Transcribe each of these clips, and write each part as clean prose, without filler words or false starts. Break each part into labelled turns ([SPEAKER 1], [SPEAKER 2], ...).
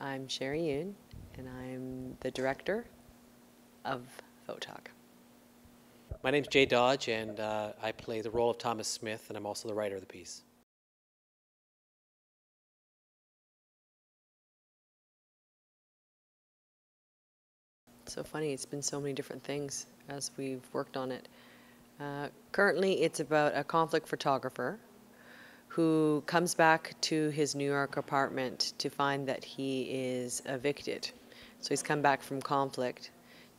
[SPEAKER 1] I'm Yoon, and I'm the director of PHOTOG.
[SPEAKER 2] My name's Jay Dodge, and I play the role of Thomas Smith, and I'm also the writer of the piece.
[SPEAKER 1] It's so funny, it's been so many different things as we've worked on it. Currently, it's about a conflict photographer who comes back to his New York apartment to find that he is evicted. So he's come back from conflict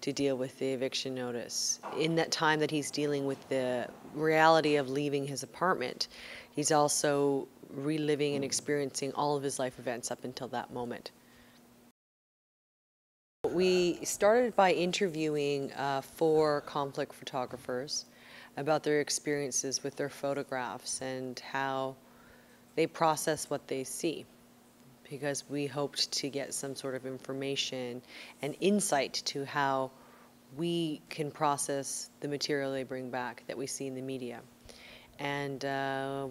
[SPEAKER 1] to deal with the eviction notice. In that time that he's dealing with the reality of leaving his apartment, he's also reliving and experiencing all of his life events up until that moment. We started by interviewing 4 conflict photographers about their experiences with their photographs and how they process what they see, because we hoped to get some sort of information and insight to how we can process the material they bring back that we see in the media. And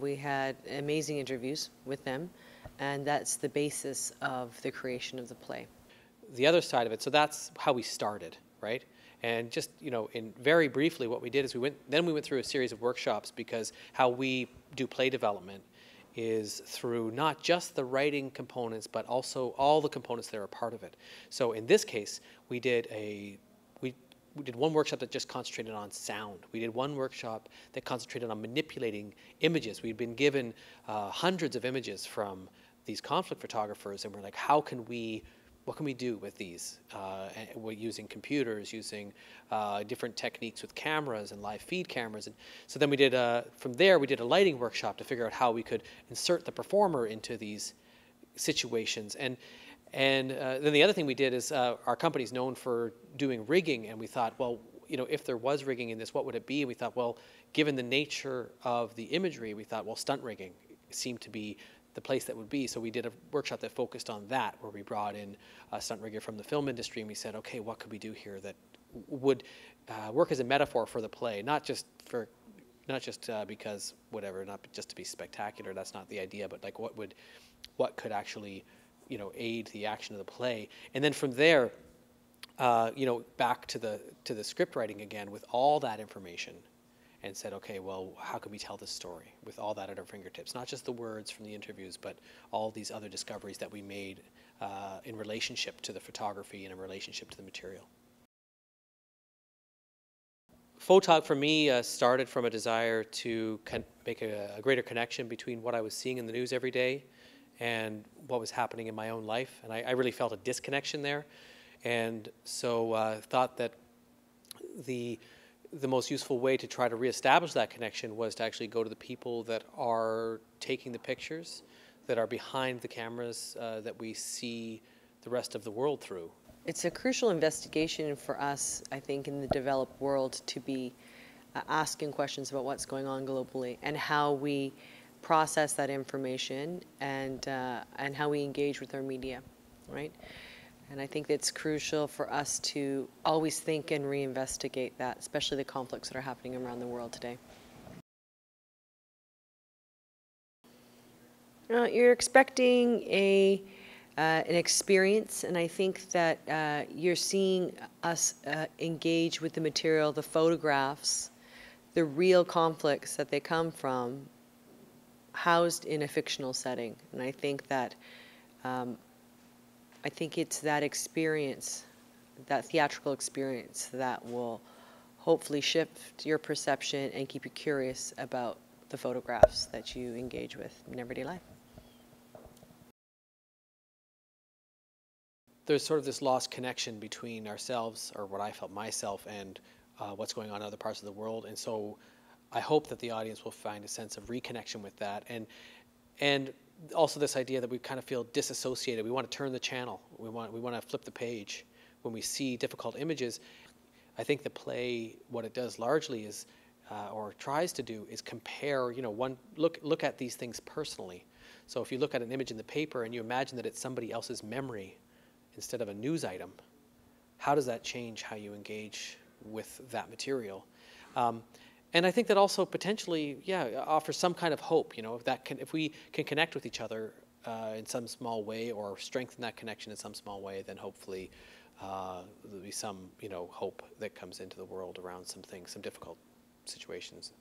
[SPEAKER 1] we had amazing interviews with them, and that's the basis of the creation of the play.
[SPEAKER 2] The other side of it, so that's how we started, right? And just, in very briefly, what we did is we went through a series of workshops, because how we do play development is through not just the writing components, but also all the components that are a part of it. So in this case, we did one workshop that just concentrated on sound. We did one workshop that concentrated on manipulating images. We'd been given hundreds of images from these conflict photographers, and we're like, what can we do with these? We're using computers, using different techniques with cameras and live feed cameras. And so then from there, we did a lighting workshop to figure out how we could insert the performer into these situations. And then the other thing we did is our company's known for doing rigging, and we thought, well, if there was rigging in this, what would it be? And we thought, well, given the nature of the imagery, we thought, well, stunt rigging seemed to be the place that would be. So we did a workshop that focused on that, where we brought in a stunt rigger from the film industry, and we said, okay, what could we do here that would work as a metaphor for the play, not just because whatever, not just to be spectacular. That's not the idea, but like what could actually aid the action of the play. And then from there, back to the script writing again with all that information, and said, okay, well, how can we tell this story with all that at our fingertips? Not just the words from the interviews, but all these other discoveries that we made in relationship to the photography and in relationship to the material. PHOTOG for me started from a desire to make a greater connection between what I was seeing in the news every day and what was happening in my own life. And I really felt a disconnection there. And so thought that the most useful way to try to reestablish that connection was to actually go to the people that are taking the pictures, that are behind the cameras that we see the rest of the world through.
[SPEAKER 1] It's a crucial investigation for us, I think, in the developed world to be asking questions about what's going on globally and how we process that information and how we engage with our media, right? And I think it's crucial for us to always think and reinvestigate that, especially the conflicts that are happening around the world today. You're expecting an experience, and I think that you're seeing us engage with the material, the photographs, the real conflicts that they come from, housed in a fictional setting. And I think that it's that experience, that theatrical experience, that will hopefully shift your perception and keep you curious about the photographs that you engage with in everyday life.
[SPEAKER 2] There's sort of this lost connection between ourselves, or what I felt myself, and what's going on in other parts of the world. And so I hope that the audience will find a sense of reconnection with that. And also this idea that we kind of feel disassociated. We want to turn the channel. We want to flip the page when we see difficult images. I think the play, what it does largely is, or tries to do, is compare. Look at these things personally. So if you look at an image in the paper and you imagine that it's somebody else's memory instead of a news item, how does that change how you engage with that material? And I think that also potentially, offers some kind of hope. If we can connect with each other in some small way or strengthen that connection in some small way, then hopefully there'll be some, hope that comes into the world around some things, some difficult situations.